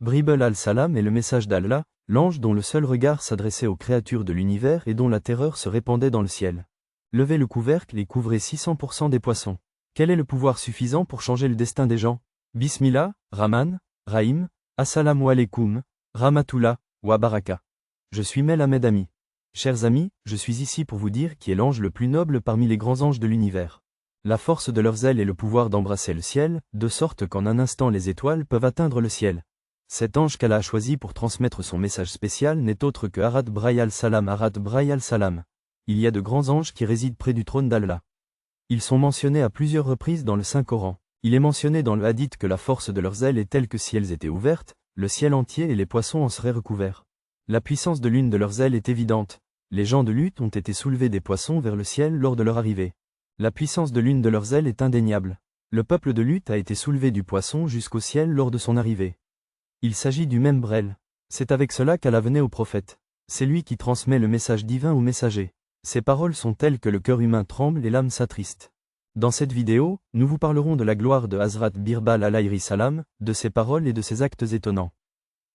Jibril al-Salam est le message d'Allah, l'ange dont le seul regard s'adressait aux créatures de l'univers et dont la terreur se répandait dans le ciel. Levez le couvercle et couvrez 600% des poissons. Quel est le pouvoir suffisant pour changer le destin des gens? Bismillah, Rahman, Rahim, Assalamu alaikum, Rahmatullah, wa baraka. Je suis Melamed Ami. Chers amis, je suis ici pour vous dire qui est l'ange le plus noble parmi les grands anges de l'univers. La force de leurs ailes est le pouvoir d'embrasser le ciel, de sorte qu'en un instant les étoiles peuvent atteindre le ciel. Cet ange qu'Allah a choisi pour transmettre son message spécial n'est autre que Arad Jibril al-Salam. Arad Jibril al-Salam. Il y a de grands anges qui résident près du trône d'Allah. Ils sont mentionnés à plusieurs reprises dans le Saint-Coran. Il est mentionné dans le hadith que la force de leurs ailes est telle que si elles étaient ouvertes, le ciel entier et les poissons en seraient recouverts. La puissance de l'une de leurs ailes est évidente. Les gens de Lut ont été soulevés des poissons vers le ciel lors de leur arrivée. La puissance de l'une de leurs ailes est indéniable. Le peuple de Lut a été soulevé du poisson jusqu'au ciel lors de son arrivée. Il s'agit du même Brel. C'est avec cela qu'Allah venait au prophète. C'est lui qui transmet le message divin au messager. Ses paroles sont telles que le cœur humain tremble et l'âme s'attriste. Dans cette vidéo, nous vous parlerons de la gloire de Hazrat Jibril alayhi salam, de ses paroles et de ses actes étonnants.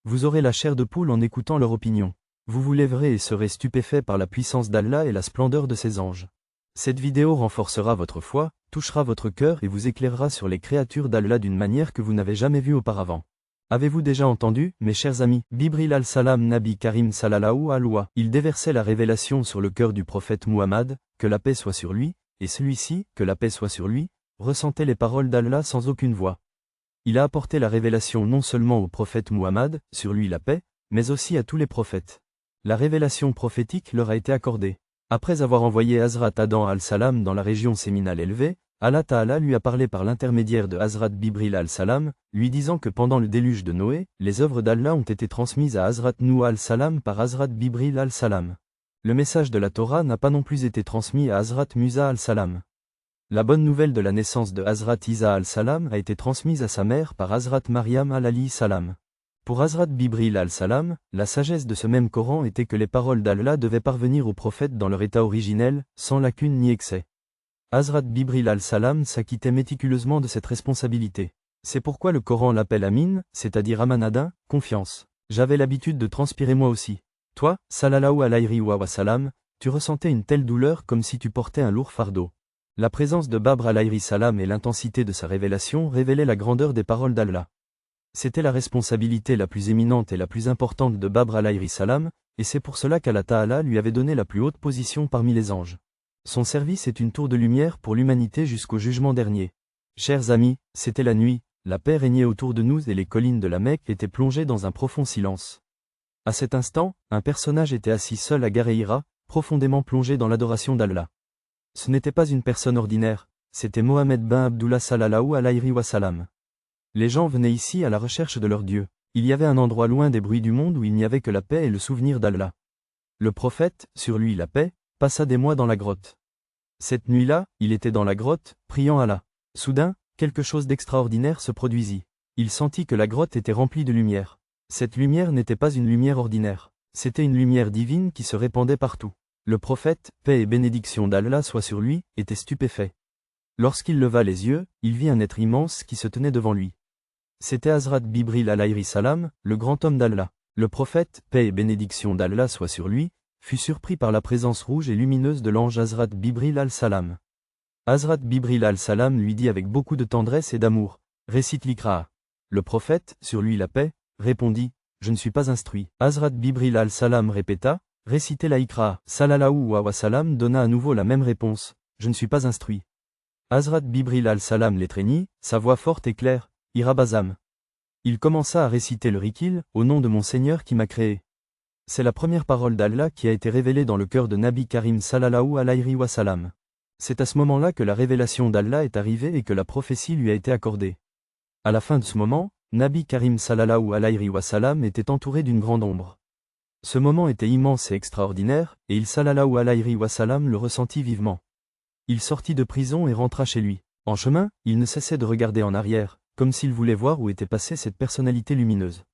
Vous aurez la chair de poule en écoutant leur opinion. Vous vous lèverez et serez stupéfait par la puissance d'Allah et la splendeur de ses anges. Cette vidéo renforcera votre foi, touchera votre cœur et vous éclairera sur les créatures d'Allah d'une manière que vous n'avez jamais vue auparavant. Avez-vous déjà entendu, mes chers amis, Jibril al-Salam Nabi Karim sallallahu alayhi wa, il déversait la révélation sur le cœur du prophète Muhammad, que la paix soit sur lui, et celui-ci, que la paix soit sur lui, ressentait les paroles d'Allah sans aucune voix. Il a apporté la révélation non seulement au prophète Muhammad, sur lui la paix, mais aussi à tous les prophètes. La révélation prophétique leur a été accordée. Après avoir envoyé Hazrat Adam al-Salam dans la région séminale élevée, Allah Ta'ala lui a parlé par l'intermédiaire de Hazrat Jibril al-Salam, lui disant que pendant le déluge de Noé, les œuvres d'Allah ont été transmises à Hazrat Nuh al-Salam par Hazrat Jibril al-Salam. Le message de la Torah n'a pas non plus été transmis à Hazrat Musa al-Salam. La bonne nouvelle de la naissance de Hazrat Isa al-Salam a été transmise à sa mère par Hazrat Maryam alayhi salam. Pour Hazrat Jibril al-Salam, la sagesse de ce même Coran était que les paroles d'Allah devaient parvenir au prophète dans leur état originel, sans lacune ni excès. Hazrat Jibril al-Salam s'acquittait méticuleusement de cette responsabilité. C'est pourquoi le Coran l'appelle Amin, c'est-à-dire Amanadin, confiance. J'avais l'habitude de transpirer moi aussi. Toi, sallallahu alayhi wa salam, tu ressentais une telle douleur comme si tu portais un lourd fardeau. La présence de Babr alayhi salam et l'intensité de sa révélation révélaient la grandeur des paroles d'Allah. C'était la responsabilité la plus éminente et la plus importante de Babr alayhi salam, et c'est pour cela qu'Allah Ta'ala lui avait donné la plus haute position parmi les anges. Son service est une tour de lumière pour l'humanité jusqu'au jugement dernier. Chers amis, c'était la nuit, la paix régnait autour de nous et les collines de la Mecque étaient plongées dans un profond silence. À cet instant, un personnage était assis seul à Gareira, profondément plongé dans l'adoration d'Allah. Ce n'était pas une personne ordinaire, c'était Mohammed ben Abdullah sallallahu alayhi wa salam. Les gens venaient ici à la recherche de leur Dieu. Il y avait un endroit loin des bruits du monde où il n'y avait que la paix et le souvenir d'Allah. Le prophète, sur lui la paix, passa des mois dans la grotte. Cette nuit-là, il était dans la grotte, priant Allah. Soudain, quelque chose d'extraordinaire se produisit. Il sentit que la grotte était remplie de lumière. Cette lumière n'était pas une lumière ordinaire. C'était une lumière divine qui se répandait partout. Le prophète, paix et bénédiction d'Allah soient sur lui, était stupéfait. Lorsqu'il leva les yeux, il vit un être immense qui se tenait devant lui. C'était Hazrat Jibril alayhi salam, le grand homme d'Allah. Le prophète, paix et bénédiction d'Allah soient sur lui, fut surpris par la présence rouge et lumineuse de l'ange Hazrat Jibril al-Salam. Hazrat Jibril al-Salam lui dit avec beaucoup de tendresse et d'amour, « Récite l'Iqra ». Le prophète, sur lui la paix, répondit, « Je ne suis pas instruit ». Hazrat Jibril al-Salam répéta, « Récitez la Iqra ». Sallallahu wa salam donna à nouveau la même réponse, « Je ne suis pas instruit ». Hazrat Jibril al-Salam l'étreignit, sa voix forte et claire, « Irabazam ». Il commença à réciter le Rikil, au nom de mon Seigneur qui m'a créé. C'est la première parole d'Allah qui a été révélée dans le cœur de Nabi Karim sallallahu alayhi wa salam. C'est à ce moment-là que la révélation d'Allah est arrivée et que la prophétie lui a été accordée. À la fin de ce moment, Nabi Karim sallallahu alayhi wa salam était entouré d'une grande ombre. Ce moment était immense et extraordinaire, et il sallallahu alayhi wa salam le ressentit vivement. Il sortit de prison et rentra chez lui. En chemin, il ne cessait de regarder en arrière, comme s'il voulait voir où était passée cette personnalité lumineuse.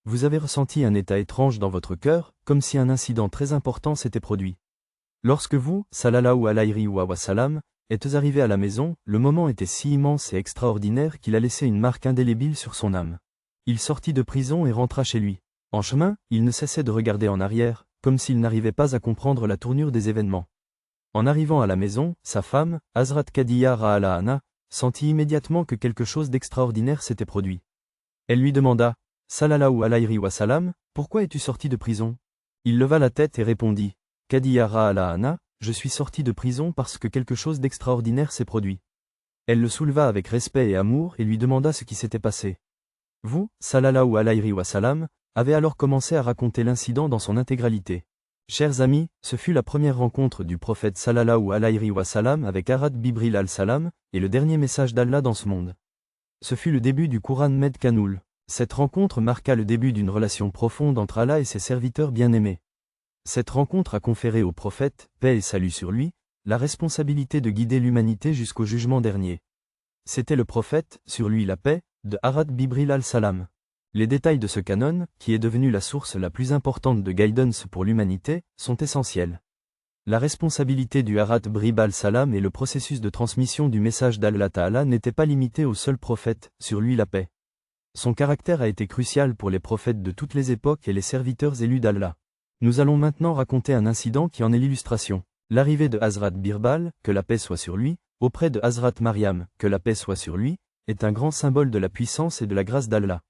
Vous avez ressenti un état étrange dans votre cœur, comme si un incident très important s'était produit. Lorsque vous, sallallahu alayhi wa salam, êtes arrivé à la maison, le moment était si immense et extraordinaire qu'il a laissé une marque indélébile sur son âme. Il sortit de prison et rentra chez lui. En chemin, il ne cessait de regarder en arrière, comme s'il n'arrivait pas à comprendre la tournure des événements. En arrivant à la maison, sa femme, Hazrat Khadija Ra'ala Anha, sentit immédiatement que quelque chose d'extraordinaire s'était produit. Elle lui demanda, « Sallallahu alayhi wa sallam, pourquoi es-tu sorti de prison ?» Il leva la tête et répondit, « Khadija Ra'ala Anha, je suis sorti de prison parce que quelque chose d'extraordinaire s'est produit. » Elle le souleva avec respect et amour et lui demanda ce qui s'était passé. Vous, sallallahu alayhi wa sallam, avez alors commencé à raconter l'incident dans son intégralité. Chers amis, ce fut la première rencontre du prophète sallallahu alayhi wa sallam avec Hazrat Jibril al-Salam, et le dernier message d'Allah dans ce monde. Ce fut le début du Qur'an Med Kanul. Cette rencontre marqua le début d'une relation profonde entre Allah et ses serviteurs bien-aimés. Cette rencontre a conféré au prophète, paix et salut sur lui, la responsabilité de guider l'humanité jusqu'au jugement dernier. C'était le prophète, sur lui la paix, de Hazrat Jibril al-Salam. Les détails de ce canon, qui est devenu la source la plus importante de guidance pour l'humanité, sont essentiels. La responsabilité du Hazrat Jibril al-Salam et le processus de transmission du message d'Allah Ta'ala n'étaient pas limités au seul prophète, sur lui la paix. Son caractère a été crucial pour les prophètes de toutes les époques et les serviteurs élus d'Allah. Nous allons maintenant raconter un incident qui en est l'illustration. L'arrivée de Hazrat Birbal, que la paix soit sur lui, auprès de Hazrat Maryam, que la paix soit sur lui, est un grand symbole de la puissance et de la grâce d'Allah.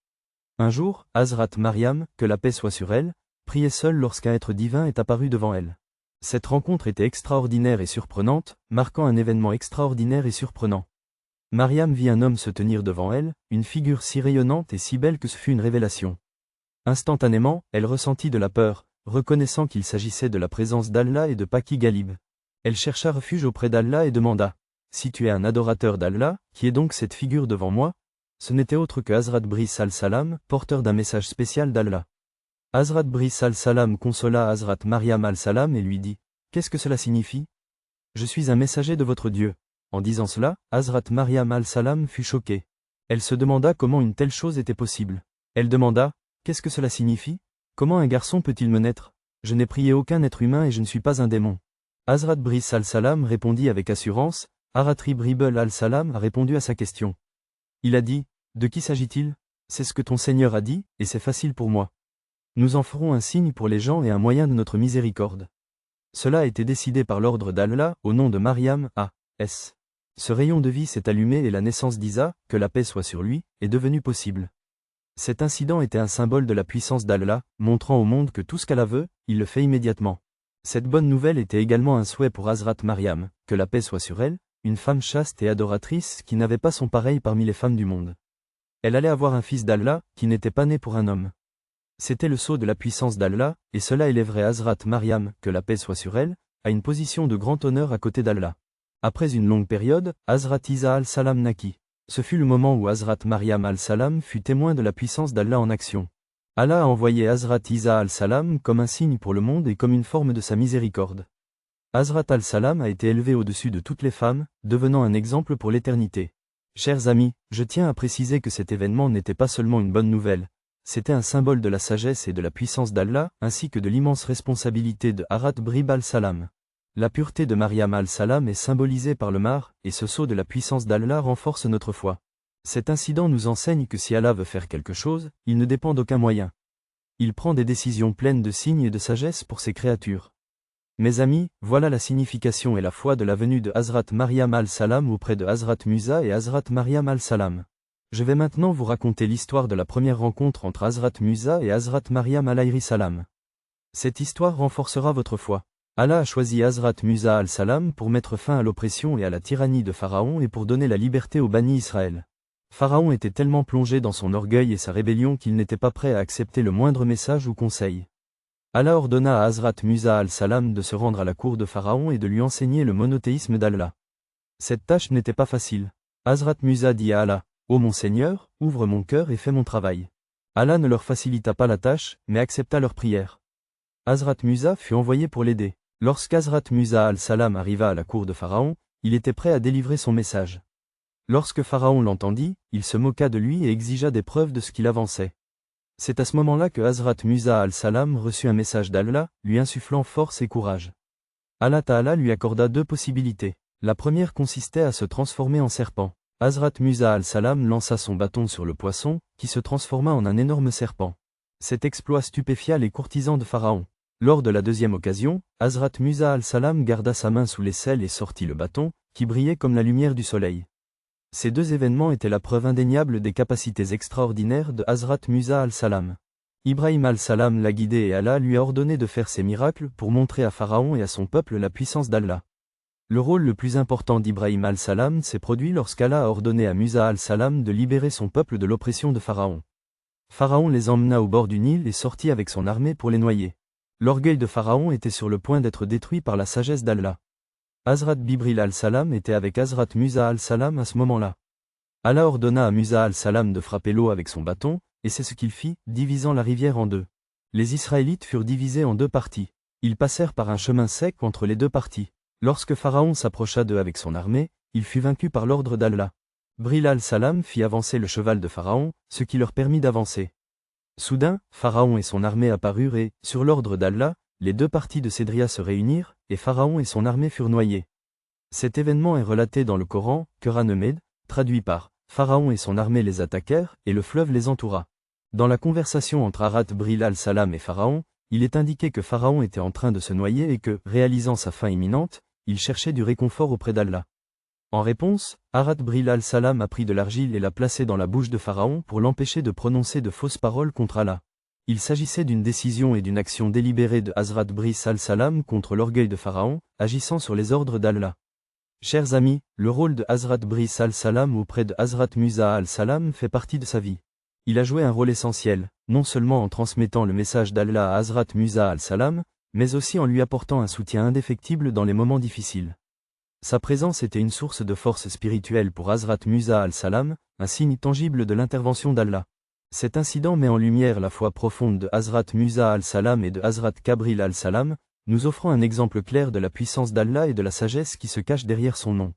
Un jour, Hazrat Maryam, que la paix soit sur elle, priait seule lorsqu'un être divin est apparu devant elle. Cette rencontre était extraordinaire et surprenante, marquant un événement extraordinaire et surprenant. Maryam vit un homme se tenir devant elle, une figure si rayonnante et si belle que ce fut une révélation. Instantanément, elle ressentit de la peur, reconnaissant qu'il s'agissait de la présence d'Allah et de Paki Galib. Elle chercha refuge auprès d'Allah et demanda, « Si tu es un adorateur d'Allah, qui est donc cette figure devant moi ?» Ce n'était autre que Hazrat Jibril al-Salam, porteur d'un message spécial d'Allah. Hazrat Jibril al-Salam consola Hazrat Maryam al-Salam et lui dit, « Qu'est-ce que cela signifie ? Je suis un messager de votre Dieu. » En disant cela, Hazrat Maryam al-Salam fut choquée. Elle se demanda comment une telle chose était possible. Elle demanda, « Qu'est-ce que cela signifie ? Comment un garçon peut-il me naître ? Je n'ai prié aucun être humain et je ne suis pas un démon. » Hazrat Jibril al-Salam répondit avec assurance, Hazrat Jibril al-Salam a répondu à sa question. Il a dit, « De qui s'agit-il ? C'est ce que ton Seigneur a dit, et c'est facile pour moi. Nous en ferons un signe pour les gens et un moyen de notre miséricorde. » Cela a été décidé par l'ordre d'Allah, au nom de Maryam, a.s. Ce rayon de vie s'est allumé et la naissance d'Isa, que la paix soit sur lui, est devenue possible. Cet incident était un symbole de la puissance d'Allah, montrant au monde que tout ce qu'Allah veut, il le fait immédiatement. Cette bonne nouvelle était également un souhait pour Hazrat Maryam, que la paix soit sur elle, une femme chaste et adoratrice qui n'avait pas son pareil parmi les femmes du monde. Elle allait avoir un fils d'Allah, qui n'était pas né pour un homme. C'était le sceau de la puissance d'Allah, et cela élèverait Hazrat Maryam, que la paix soit sur elle, à une position de grand honneur à côté d'Allah. Après une longue période, Hazrat Isa al-Salam naquit. Ce fut le moment où Hazrat Maryam al-Salam fut témoin de la puissance d'Allah en action. Allah a envoyé Hazrat Isa al-Salam comme un signe pour le monde et comme une forme de sa miséricorde. Hazrat al-Salam a été élevé au-dessus de toutes les femmes, devenant un exemple pour l'éternité. Chers amis, je tiens à préciser que cet événement n'était pas seulement une bonne nouvelle, c'était un symbole de la sagesse et de la puissance d'Allah, ainsi que de l'immense responsabilité de Hazrat Jibril al-Salam. La pureté de Maryam al-Salam est symbolisée par le mar, et ce sceau de la puissance d'Allah renforce notre foi. Cet incident nous enseigne que si Allah veut faire quelque chose, il ne dépend d'aucun moyen. Il prend des décisions pleines de signes et de sagesse pour ses créatures. Mes amis, voilà la signification et la foi de la venue de Hazrat Maryam al-Salam auprès de Hazrat Musa et Hazrat Maryam al-Salam. Je vais maintenant vous raconter l'histoire de la première rencontre entre Hazrat Musa et Hazrat Maryam alayhi salam. Cette histoire renforcera votre foi. Allah a choisi Hazrat Musa al-Salam pour mettre fin à l'oppression et à la tyrannie de Pharaon et pour donner la liberté aux Bani Israël. Pharaon était tellement plongé dans son orgueil et sa rébellion qu'il n'était pas prêt à accepter le moindre message ou conseil. Allah ordonna à Hazrat Musa al-Salam de se rendre à la cour de Pharaon et de lui enseigner le monothéisme d'Allah. Cette tâche n'était pas facile. Hazrat Musa dit à Allah, « Ô mon Seigneur, ouvre mon cœur et fais mon travail. » Allah ne leur facilita pas la tâche, mais accepta leur prière. Hazrat Musa fut envoyé pour l'aider. Lorsqu'Hazrat Musa al-Salam arriva à la cour de Pharaon, il était prêt à délivrer son message. Lorsque Pharaon l'entendit, il se moqua de lui et exigea des preuves de ce qu'il avançait. C'est à ce moment-là que Hazrat Musa al-Salam reçut un message d'Allah, lui insufflant force et courage. Allah Ta'ala lui accorda deux possibilités. La première consistait à se transformer en serpent. Hazrat Musa al-Salam lança son bâton sur le poisson, qui se transforma en un énorme serpent. Cet exploit stupéfia les courtisans de Pharaon. Lors de la deuxième occasion, Hazrat Musa al-Salam garda sa main sous l'aisselle et sortit le bâton, qui brillait comme la lumière du soleil. Ces deux événements étaient la preuve indéniable des capacités extraordinaires de Hazrat Musa al-Salam. Ibrahim al-Salam l'a guidé et Allah lui a ordonné de faire ces miracles pour montrer à Pharaon et à son peuple la puissance d'Allah. Le rôle le plus important d'Ibrahim al-Salam s'est produit lorsqu'Allah a ordonné à Musa al-Salam de libérer son peuple de l'oppression de Pharaon. Pharaon les emmena au bord du Nil et sortit avec son armée pour les noyer. L'orgueil de Pharaon était sur le point d'être détruit par la sagesse d'Allah. Hazrat Bibril al-Salam était avec Hazrat Musa al-Salam à ce moment-là. Allah ordonna à Musa al-Salam de frapper l'eau avec son bâton, et c'est ce qu'il fit, divisant la rivière en deux. Les Israélites furent divisés en deux parties. Ils passèrent par un chemin sec entre les deux parties. Lorsque Pharaon s'approcha d'eux avec son armée, il fut vaincu par l'ordre d'Allah. Bril al-Salam fit avancer le cheval de Pharaon, ce qui leur permit d'avancer. Soudain, Pharaon et son armée apparurent et, sur l'ordre d'Allah, les deux parties de Cédria se réunirent, et Pharaon et son armée furent noyés. Cet événement est relaté dans le Coran, Quran, traduit par « Pharaon et son armée les attaquèrent, et le fleuve les entoura ». Dans la conversation entre Hazrat Bril al-Salam et Pharaon, il est indiqué que Pharaon était en train de se noyer et que, réalisant sa fin imminente, il cherchait du réconfort auprès d'Allah. En réponse, Hazrat Bril al-Salam a pris de l'argile et l'a placée dans la bouche de Pharaon pour l'empêcher de prononcer de fausses paroles contre Allah. Il s'agissait d'une décision et d'une action délibérée de Hazrat Bril al-Salam contre l'orgueil de Pharaon, agissant sur les ordres d'Allah. Chers amis, le rôle de Hazrat Bril al-Salam auprès de Hazrat Musa al-Salam fait partie de sa vie. Il a joué un rôle essentiel, non seulement en transmettant le message d'Allah à Hazrat Musa al-Salam, mais aussi en lui apportant un soutien indéfectible dans les moments difficiles. Sa présence était une source de force spirituelle pour Hazrat Musa al-Salam, un signe tangible de l'intervention d'Allah. Cet incident met en lumière la foi profonde de Hazrat Musa al-Salam et de Hazrat Kabril al-Salam, nous offrant un exemple clair de la puissance d'Allah et de la sagesse qui se cache derrière son nom.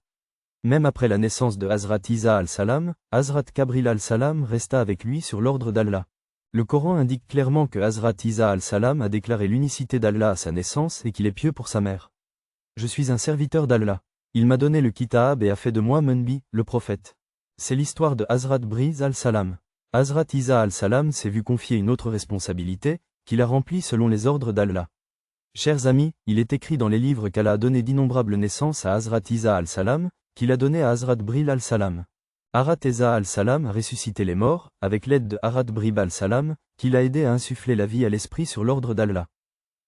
Même après la naissance de Hazrat Isa al-Salam, Hazrat Kabril al-Salam resta avec lui sur l'ordre d'Allah. Le Coran indique clairement que Hazrat Isa al-Salam a déclaré l'unicité d'Allah à sa naissance et qu'il est pieux pour sa mère. Je suis un serviteur d'Allah. Il m'a donné le kitab et a fait de moi Munbi, le prophète. C'est l'histoire de Hazrat Bril al-Salam. Hazrat Isa al-Salam s'est vu confier une autre responsabilité, qu'il a remplie selon les ordres d'Allah. Chers amis, il est écrit dans les livres qu'Allah a donné d'innombrables naissances à Hazrat Isa al-Salam, qu'il a donné à Hazrat Bril al-Salam. Hazrat Isa al-Salam a ressuscité les morts, avec l'aide de Hazrat Bril al-Salam, qui l'a aidé à insuffler la vie à l'esprit sur l'ordre d'Allah.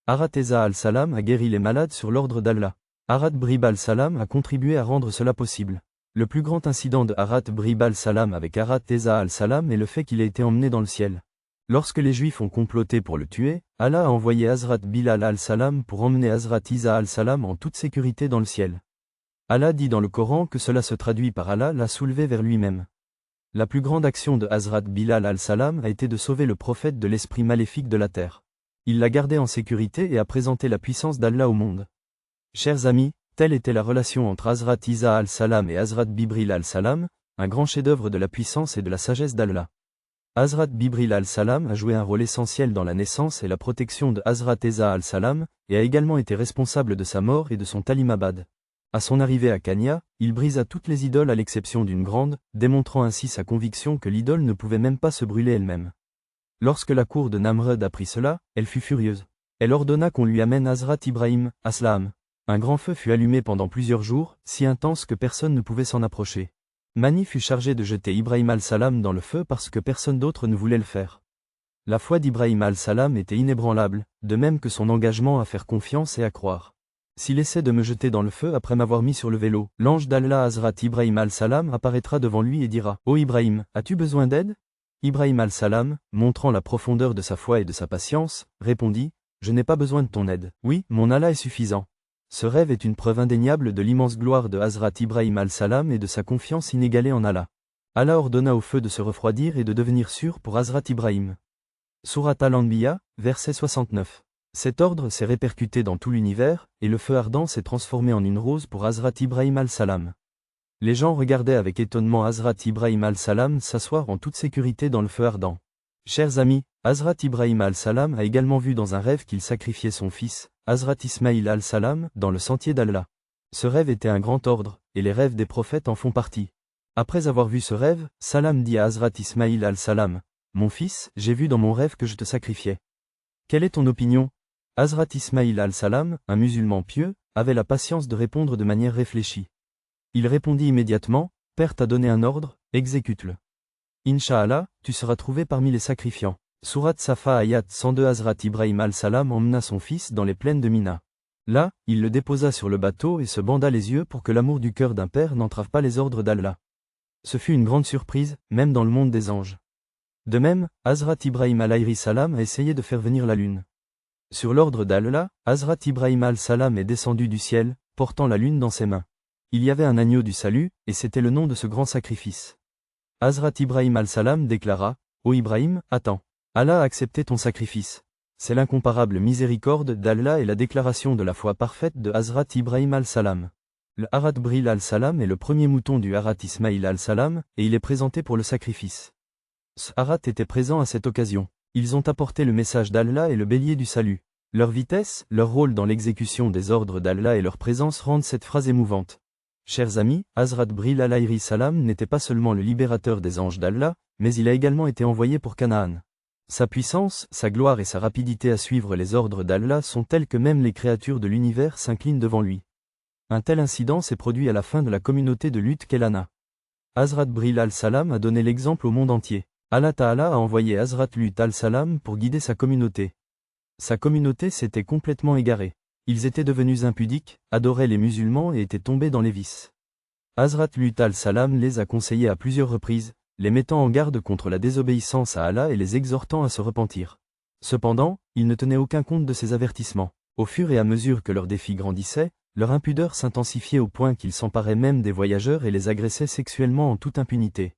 Hazrat Isa al-Salam a guéri les malades sur l'ordre d'Allah. Hazrat Bril al-Salam a contribué à rendre cela possible. Le plus grand incident de Hazrat Bril al-Salam avec Hazrat Isa al-Salam est le fait qu'il ait été emmené dans le ciel. Lorsque les Juifs ont comploté pour le tuer, Allah a envoyé Hazrat Bilal al-Salam pour emmener Hazrat Isa al-Salam en toute sécurité dans le ciel. Allah dit dans le Coran que cela se traduit par Allah l'a soulevé vers lui-même. La plus grande action de Hazrat Bilal al-Salam a été de sauver le prophète de l'esprit maléfique de la terre. Il l'a gardé en sécurité et a présenté la puissance d'Allah au monde. Chers amis, telle était la relation entre Hazrat Isa al-Salam et Hazrat Bibril al-Salam, un grand chef-d'œuvre de la puissance et de la sagesse d'Allah. Hazrat Bibril al-Salam a joué un rôle essentiel dans la naissance et la protection de Hazrat Isa al-Salam, et a également été responsable de sa mort et de son talimabad. À son arrivée à Kanya, il brisa toutes les idoles à l'exception d'une grande, démontrant ainsi sa conviction que l'idole ne pouvait même pas se brûler elle-même. Lorsque la cour de Namrud apprit cela, elle fut furieuse. Elle ordonna qu'on lui amène Hazrat Ibrahim, Aslam. Un grand feu fut allumé pendant plusieurs jours, si intense que personne ne pouvait s'en approcher. Mani fut chargé de jeter Ibrahim al-Salam dans le feu parce que personne d'autre ne voulait le faire. La foi d'Ibrahim al-Salam était inébranlable, de même que son engagement à faire confiance et à croire. S'il essaie de me jeter dans le feu après m'avoir mis sur le vélo, l'ange d'Allah Hazrat Ibrahim al-Salam apparaîtra devant lui et dira « Oh Ibrahim, as-tu besoin d'aide ?» Ibrahim al-Salam, montrant la profondeur de sa foi et de sa patience, répondit « Je n'ai pas besoin de ton aide. Oui, mon Allah est suffisant. » Ce rêve est une preuve indéniable de l'immense gloire de Hazrat Ibrahim al-Salam et de sa confiance inégalée en Allah. Allah ordonna au feu de se refroidir et de devenir sûr pour Hazrat Ibrahim. Surat al-Anbiya, verset 69. Cet ordre s'est répercuté dans tout l'univers, et le feu ardent s'est transformé en une rose pour Hazrat Ibrahim al-Salam. Les gens regardaient avec étonnement Hazrat Ibrahim al-Salam s'asseoir en toute sécurité dans le feu ardent. Chers amis, Hazrat Ibrahim al-Salam a également vu dans un rêve qu'il sacrifiait son fils, Hazrat Ismaïl al-Salam, dans le sentier d'Allah. Ce rêve était un grand ordre, et les rêves des prophètes en font partie. Après avoir vu ce rêve, Salam dit à Hazrat Ismaïl al-Salam, « Mon fils, j'ai vu dans mon rêve que je te sacrifiais. Quelle est ton opinion ?» Hazrat Ismaïl al-Salam, un musulman pieux, avait la patience de répondre de manière réfléchie. Il répondit immédiatement, « Père t'a donné un ordre, exécute-le. Inch'Allah, tu seras trouvé parmi les sacrifiants. » Surat Safa ayat 102. Hazrat Ibrahim al-Salam emmena son fils dans les plaines de Mina. Là, il le déposa sur le bateau et se banda les yeux pour que l'amour du cœur d'un père n'entrave pas les ordres d'Allah. Ce fut une grande surprise, même dans le monde des anges. De même, Hazrat Ibrahim alayhi salam a essayé de faire venir la lune. Sur l'ordre d'Allah, Hazrat Ibrahim al-Salam est descendu du ciel, portant la lune dans ses mains. Il y avait un agneau du salut, et c'était le nom de ce grand sacrifice. Hazrat Ibrahim al-Salam déclara, « Ô Ibrahim, attends. Allah a accepté ton sacrifice. » C'est l'incomparable miséricorde d'Allah et la déclaration de la foi parfaite de Hazrat Ibrahim al-Salam. Le Harat Bril al-Salam est le premier mouton du Harat Ismaïl al-Salam, et il est présenté pour le sacrifice. Ce Harat était présent à cette occasion. Ils ont apporté le message d'Allah et le bélier du salut. Leur vitesse, leur rôle dans l'exécution des ordres d'Allah et leur présence rendent cette phrase émouvante. Chers amis, Hazrat Bril alayhi salam n'était pas seulement le libérateur des anges d'Allah, mais il a également été envoyé pour Canaan. Sa puissance, sa gloire et sa rapidité à suivre les ordres d'Allah sont telles que même les créatures de l'univers s'inclinent devant lui. Un tel incident s'est produit à la fin de la communauté de Lut Kelana. Hazrat Bril al-Salam a donné l'exemple au monde entier. Allah Ta'ala a envoyé Hazrat Lut al-Salam pour guider sa communauté. Sa communauté s'était complètement égarée. Ils étaient devenus impudiques, adoraient les musulmans et étaient tombés dans les vices. Hazrat Lut al-Salam les a conseillés à plusieurs reprises, les mettant en garde contre la désobéissance à Allah et les exhortant à se repentir. Cependant, ils ne tenaient aucun compte de ces avertissements. Au fur et à mesure que leurs défis grandissaient, leur impudeur s'intensifiait au point qu'ils s'emparaient même des voyageurs et les agressaient sexuellement en toute impunité.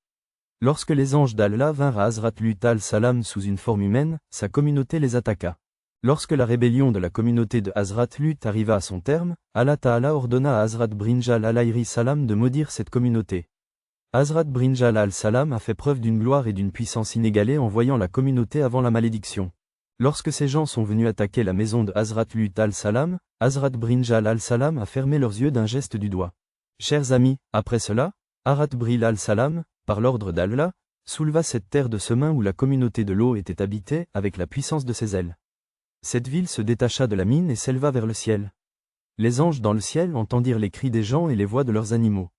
Lorsque les anges d'Allah vinrent à Hazrat Lut al-Salam sous une forme humaine, sa communauté les attaqua. Lorsque la rébellion de la communauté de Hazrat Lut arriva à son terme, Allah Ta'ala ordonna à Hazrat Brinjal alayhi salam de maudire cette communauté. Hazrat Brinjal al-Salam a fait preuve d'une gloire et d'une puissance inégalée en voyant la communauté avant la malédiction. Lorsque ces gens sont venus attaquer la maison de Hazrat Lut al-Salam, Hazrat Brinjal al-Salam a fermé leurs yeux d'un geste du doigt. Chers amis, après cela, Hazrat Bril al-Salam, par l'ordre d'Allah, souleva cette terre de Semin où la communauté de l'eau était habitée avec la puissance de ses ailes. Cette ville se détacha de la mine et s'éleva vers le ciel. Les anges dans le ciel entendirent les cris des gens et les voix de leurs animaux.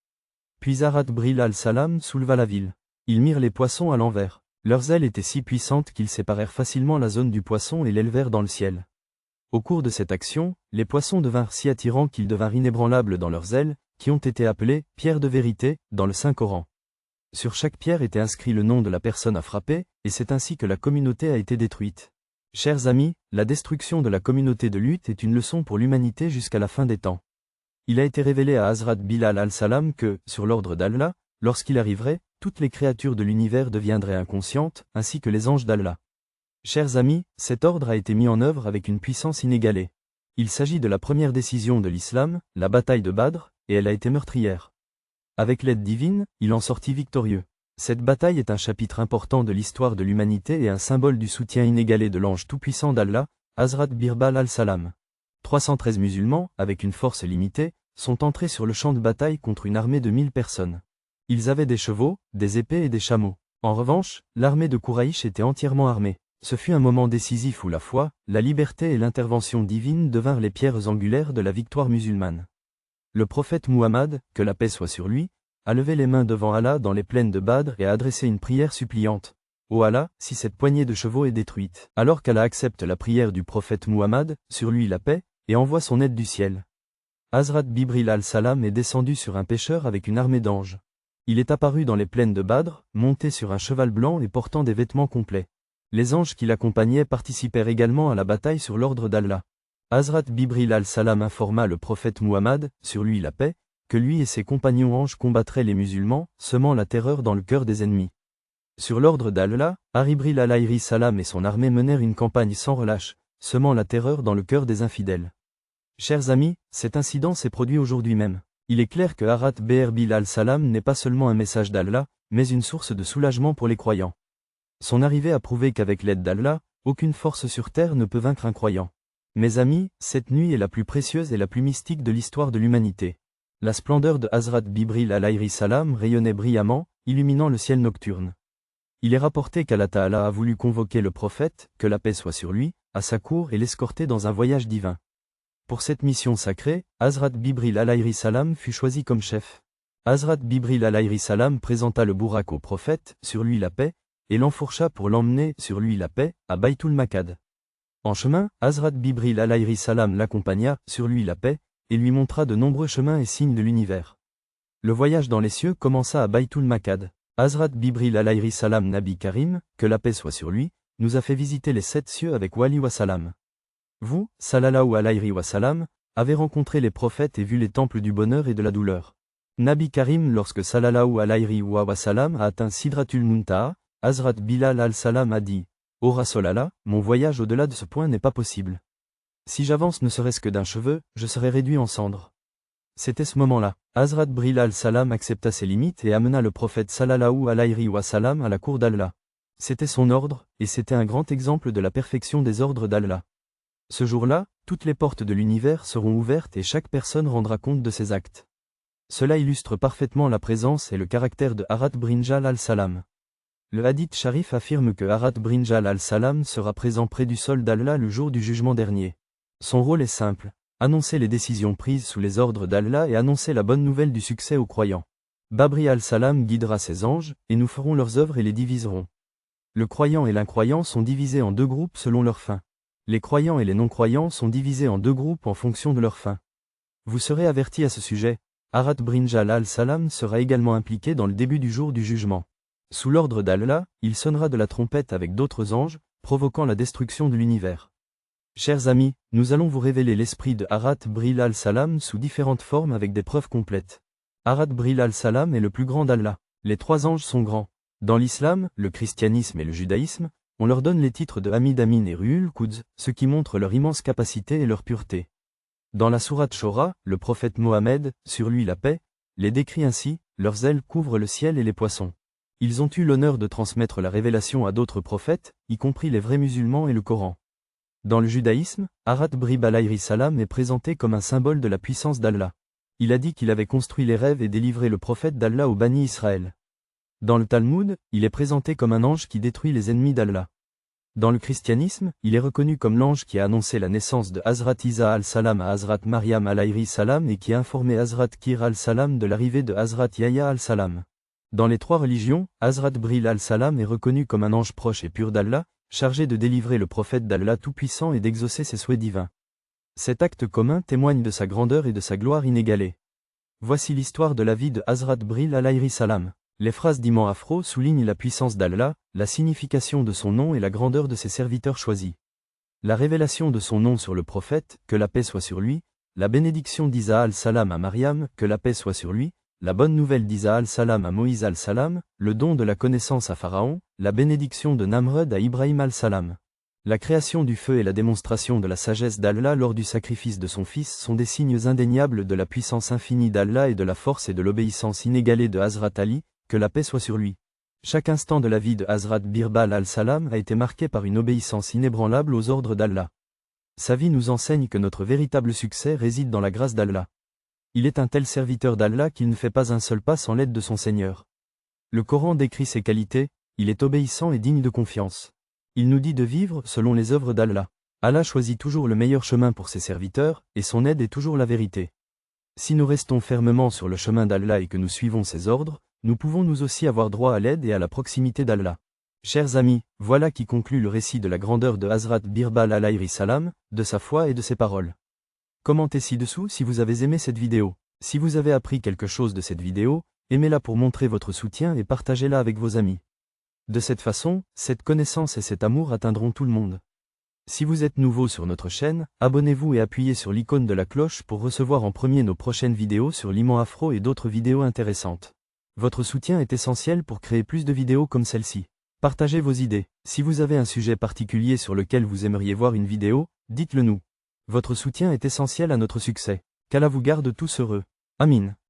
Puis Hazrat Bril al-Salam souleva la ville. Ils mirent les poissons à l'envers. Leurs ailes étaient si puissantes qu'ils séparèrent facilement la zone du poisson et l'élevèrent dans le ciel. Au cours de cette action, les poissons devinrent si attirants qu'ils devinrent inébranlables dans leurs ailes, qui ont été appelées « pierres de vérité » dans le Saint-Coran. Sur chaque pierre était inscrit le nom de la personne à frapper, et c'est ainsi que la communauté a été détruite. Chers amis, la destruction de la communauté de Lut est une leçon pour l'humanité jusqu'à la fin des temps. Il a été révélé à Hazrat Bilal al-Salam que, sur l'ordre d'Allah, lorsqu'il arriverait, toutes les créatures de l'univers deviendraient inconscientes, ainsi que les anges d'Allah. Chers amis, cet ordre a été mis en œuvre avec une puissance inégalée. Il s'agit de la première décision de l'islam, la bataille de Badr, et elle a été meurtrière. Avec l'aide divine, il en sortit victorieux. Cette bataille est un chapitre important de l'histoire de l'humanité et un symbole du soutien inégalé de l'ange tout-puissant d'Allah, Hazrat Birbal al-Salam. 313 musulmans, avec une force limitée, sont entrés sur le champ de bataille contre une armée de 1000 personnes. Ils avaient des chevaux, des épées et des chameaux. En revanche, l'armée de Kouraïch était entièrement armée. Ce fut un moment décisif où la foi, la liberté et l'intervention divine devinrent les pierres angulaires de la victoire musulmane. Le prophète Muhammad, que la paix soit sur lui, a levé les mains devant Allah dans les plaines de Badr et a adressé une prière suppliante. Ô Allah, si cette poignée de chevaux est détruite, alors qu'Allah accepte la prière du prophète Muhammad, sur lui la paix, et envoie son aide du ciel. Hazrat Bibril al-Salam est descendu sur un pêcheur avec une armée d'anges. Il est apparu dans les plaines de Badr, monté sur un cheval blanc et portant des vêtements complets. Les anges qui l'accompagnaient participèrent également à la bataille sur l'ordre d'Allah. Hazrat Bibril al-Salam informa le prophète Muhammad, sur lui la paix, que lui et ses compagnons anges combattraient les musulmans, semant la terreur dans le cœur des ennemis. Sur l'ordre d'Allah, Aribril alayhi salam et son armée menèrent une campagne sans relâche, semant la terreur dans le cœur des infidèles. Chers amis, cet incident s'est produit aujourd'hui même. Il est clair que Hazrat Bibril al-Salam n'est pas seulement un message d'Allah, mais une source de soulagement pour les croyants. Son arrivée a prouvé qu'avec l'aide d'Allah, aucune force sur terre ne peut vaincre un croyant. Mes amis, cette nuit est la plus précieuse et la plus mystique de l'histoire de l'humanité. La splendeur de Hazrat Bibril alayhi salam rayonnait brillamment, illuminant le ciel nocturne. Il est rapporté qu'Allah Ta'ala a voulu convoquer le prophète, que la paix soit sur lui, à sa cour et l'escorter dans un voyage divin. Pour cette mission sacrée, Hazrat Bibril alayhi salam fut choisi comme chef. Hazrat Bibril alayhi salam présenta le bourak au prophète, sur lui la paix, et l'enfourcha pour l'emmener, sur lui la paix, à Baytul Maqad. En chemin, Hazrat Bibril alayhi salam l'accompagna, sur lui la paix, et lui montra de nombreux chemins et signes de l'univers. Le voyage dans les cieux commença à Baytul Maqad. Hazrat Bibril alayhi salam Nabi Karim, que la paix soit sur lui, nous a fait visiter les 7 cieux avec Wali wa salam. Vous, sallallahu alayhi wa salam, avez rencontré les prophètes et vu les temples du bonheur et de la douleur. Nabi Karim lorsque sallallahu alayhi wa salam a atteint Sidratul Muntaha, Hazrat Bilal al-Salam a dit « Ô Rasulallah, mon voyage au-delà de ce point n'est pas possible. Si j'avance ne serait-ce que d'un cheveu, je serai réduit en cendres. » C'était ce moment-là. Hazrat Bibril al-Salam accepta ses limites et amena le prophète sallallahu alayhi wa salam à la cour d'Allah. C'était son ordre, et c'était un grand exemple de la perfection des ordres d'Allah. Ce jour-là, toutes les portes de l'univers seront ouvertes et chaque personne rendra compte de ses actes. Cela illustre parfaitement la présence et le caractère de Hazrat Bibril al-Salam. Le hadith sharif affirme que Hazrat Bibril al-Salam sera présent près du sol d'Allah le jour du jugement dernier. Son rôle est simple. Annoncer les décisions prises sous les ordres d'Allah et annoncer la bonne nouvelle du succès aux croyants. Bibril al-Salam guidera ses anges, et nous ferons leurs œuvres et les diviserons. Le croyant et l'incroyant sont divisés en 2 groupes selon leur fin. Les croyants et les non-croyants sont divisés en 2 groupes en fonction de leur fin. Vous serez avertis à ce sujet. Hazrat Bibril al-Salam sera également impliqué dans le début du jour du jugement. Sous l'ordre d'Allah, il sonnera de la trompette avec d'autres anges, provoquant la destruction de l'univers. Chers amis, nous allons vous révéler l'esprit de Hazrat Bibril al-Salam sous différentes formes avec des preuves complètes. Hazrat Bibril al-Salam est le plus grand d'Allah. Les 3 anges sont grands. Dans l'islam, le christianisme et le judaïsme, on leur donne les titres de Hamid Amin et Ruhul Quds, ce qui montre leur immense capacité et leur pureté. Dans la sourate Shura, le prophète Mohammed, sur lui la paix, les décrit ainsi, leurs ailes couvrent le ciel et les poissons. Ils ont eu l'honneur de transmettre la révélation à d'autres prophètes, y compris les vrais musulmans et le Coran. Dans le judaïsme, Hazrat Bibril alayhi salam est présenté comme un symbole de la puissance d'Allah. Il a dit qu'il avait construit les rêves et délivré le prophète d'Allah au Bani Israël. Dans le Talmud, il est présenté comme un ange qui détruit les ennemis d'Allah. Dans le christianisme, il est reconnu comme l'ange qui a annoncé la naissance de Hazrat Isa al-Salam à Hazrat Maryam alayhi salam et qui a informé Hazrat Kir al-Salam de l'arrivée de Hazrat Yahya al-Salam. Dans les 3 religions, Hazrat Bibril al-Salam est reconnu comme un ange proche et pur d'Allah, chargé de délivrer le prophète d'Allah tout-puissant et d'exaucer ses souhaits divins. Cet acte commun témoigne de sa grandeur et de sa gloire inégalée. Voici l'histoire de la vie de Hazrat Bibril alayhi salam. Les phrases d'Imam Afro soulignent la puissance d'Allah, la signification de son nom et la grandeur de ses serviteurs choisis. La révélation de son nom sur le prophète, que la paix soit sur lui, la bénédiction d'Isa al-Salam à Maryam, que la paix soit sur lui, la bonne nouvelle d'Isa al-Salam à Moïse al-Salam, le don de la connaissance à Pharaon, la bénédiction de Namrud à Ibrahim al-Salam. La création du feu et la démonstration de la sagesse d'Allah lors du sacrifice de son fils sont des signes indéniables de la puissance infinie d'Allah et de la force et de l'obéissance inégalée de Hazrat Ali, que la paix soit sur lui. Chaque instant de la vie de Hazrat Bibril al-Salam a été marqué par une obéissance inébranlable aux ordres d'Allah. Sa vie nous enseigne que notre véritable succès réside dans la grâce d'Allah. Il est un tel serviteur d'Allah qu'il ne fait pas un seul pas sans l'aide de son Seigneur. Le Coran décrit ses qualités, il est obéissant et digne de confiance. Il nous dit de vivre selon les œuvres d'Allah. Allah choisit toujours le meilleur chemin pour ses serviteurs, et son aide est toujours la vérité. Si nous restons fermement sur le chemin d'Allah et que nous suivons ses ordres, nous pouvons nous aussi avoir droit à l'aide et à la proximité d'Allah. Chers amis, voilà qui conclut le récit de la grandeur de Hazrat Bibril alayhi salam, de sa foi et de ses paroles. Commentez ci-dessous si vous avez aimé cette vidéo. Si vous avez appris quelque chose de cette vidéo, aimez-la pour montrer votre soutien et partagez-la avec vos amis. De cette façon, cette connaissance et cet amour atteindront tout le monde. Si vous êtes nouveau sur notre chaîne, abonnez-vous et appuyez sur l'icône de la cloche pour recevoir en premier nos prochaines vidéos sur l'imam afro et d'autres vidéos intéressantes. Votre soutien est essentiel pour créer plus de vidéos comme celle-ci. Partagez vos idées. Si vous avez un sujet particulier sur lequel vous aimeriez voir une vidéo, dites-le nous. Votre soutien est essentiel à notre succès. Qu'Allah vous garde tous heureux. Amin.